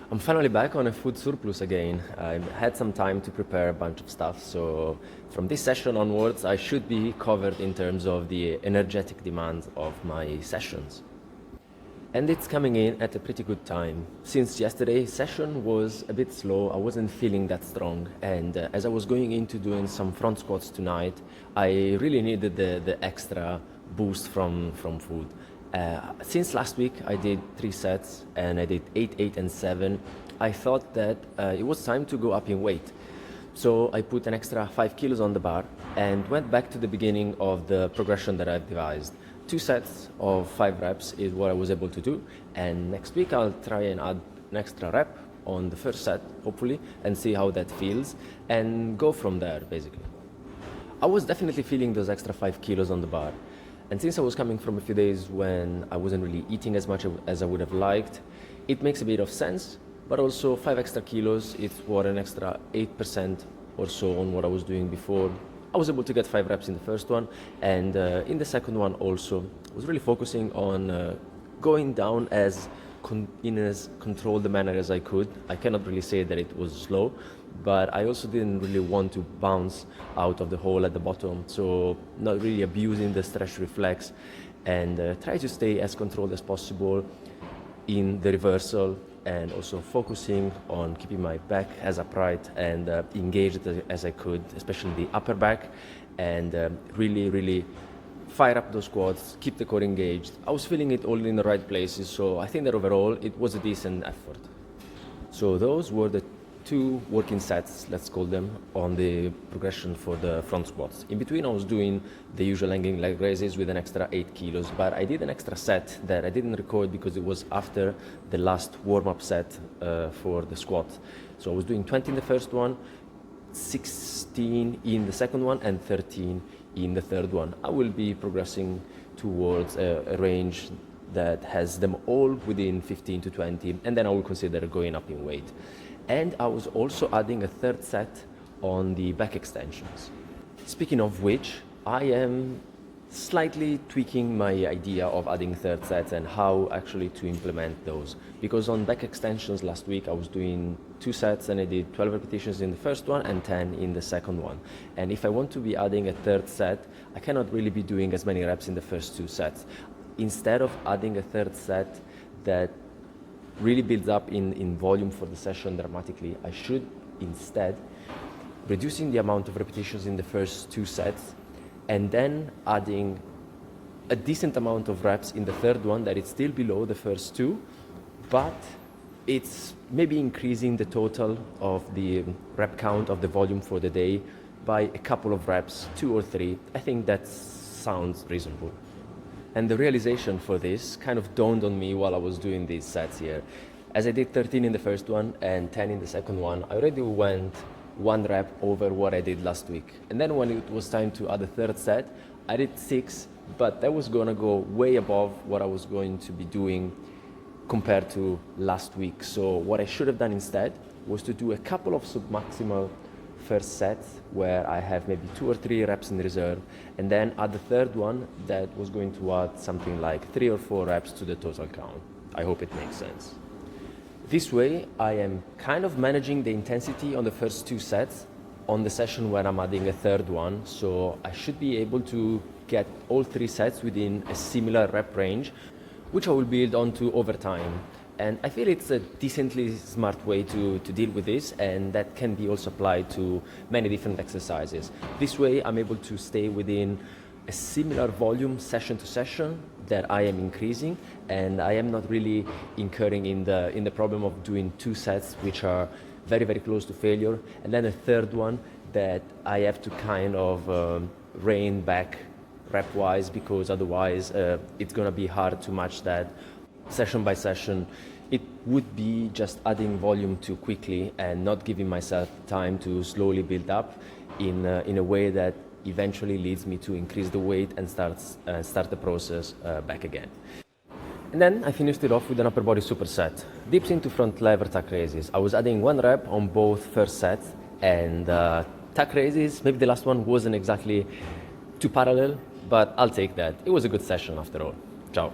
I'm finally back on a food surplus again. I had some time to prepare a bunch of stuff, so from this session onwards I should be covered in terms of the energetic demands of my sessions. And it's coming in at a pretty good time. Since yesterday's session was a bit slow, I wasn't feeling that strong, and as I was going into doing some front squats tonight, I really needed the extra boost from food. Since last week I did 3 sets and I did 8, 8 and 7. I thought that it was time to go up in weight. So I put an extra 5 kilos on the bar and went back to the beginning of the progression that I've devised. 2 sets of 5 reps is what I was able to do, and next week I'll try and add an extra rep on the first set, hopefully, and see how that feels and go from there, basically. I was definitely feeling those extra 5 kilos on the bar. And since I was coming from a few days when I wasn't really eating as much as I would have liked, it makes a bit of sense, but also 5 extra kilos, it's what, an extra 8% or so on what I was doing before. I was able to get 5 reps in the first one, and in the second one also, I was really focusing on going down in as controlled a manner as I could. I cannot really say that it was slow, but I also didn't really want to bounce out of the hole at the bottom, so not really abusing the stretch reflex, and try to stay as controlled as possible in the reversal, and also focusing on keeping my back as upright and engaged as I could, especially the upper back, and really fire up those squats, keep the core engaged. I was feeling it all in the right places, so I think that overall it was a decent effort. So those were the 2 working sets, let's call them, on the progression for the front squats. In between I was doing the usual hanging leg raises with an extra 8 kilos, but I did an extra set that I didn't record because it was after the last warm-up set for the squat. So I was doing 20 in the first one, 16 in the second one, and 13 in the third one. I will be progressing towards a range that has them all within 15 to 20, and then I will consider going up in weight. And I was also adding a third set on the back extensions. Speaking of which, I am slightly tweaking my idea of adding third sets and how actually to implement those. Because on back extensions last week I was doing 2 sets and I did 12 repetitions in the first one and 10 in the second one. And if I want to be adding a third set, I cannot really be doing as many reps in the first 2 sets. Instead of adding a third set that really builds up in volume for the session dramatically, I should instead reducing the amount of repetitions in the first 2 sets and then adding a decent amount of reps in the third one that is still below the first 2, but it's maybe increasing the total of the rep count of the volume for the day by a couple of reps, 2 or 3. I think that sounds reasonable. And the realization for this kind of dawned on me while I was doing these sets here. As I did 13 in the first one and 10 in the second one, I already went 1 rep over what I did last week. And then when it was time to add a third set, I did 6, but that was gonna go way above what I was going to be doing compared to last week. So what I should have done instead was to do a couple of submaximal first set where I have maybe 2 or 3 reps in reserve, and then add the third one that was going to add something like 3 or 4 reps to the total count. I hope it makes sense. This way I am kind of managing the intensity on the first 2 sets on the session where I'm adding a third one, so I should be able to get all 3 sets within a similar rep range, which I will build onto over time. And I feel it's a decently smart way to deal with this, and that can be also applied to many different exercises. This way I'm able to stay within a similar volume session to session that I am increasing, and I am not really incurring in the problem of doing 2 sets which are very close to failure, and then a third one that I have to kind of rein back rep-wise, because otherwise it's gonna be hard to match that session by session. It would be just adding volume too quickly and not giving myself time to slowly build up in a way that eventually leads me to increase the weight and start the process back again. And then I finished it off with an upper body superset. Dips into front lever tuck raises. I was adding 1 rep on both first sets, and tuck raises, maybe the last one wasn't exactly too parallel, but I'll take that. It was a good session after all. Ciao.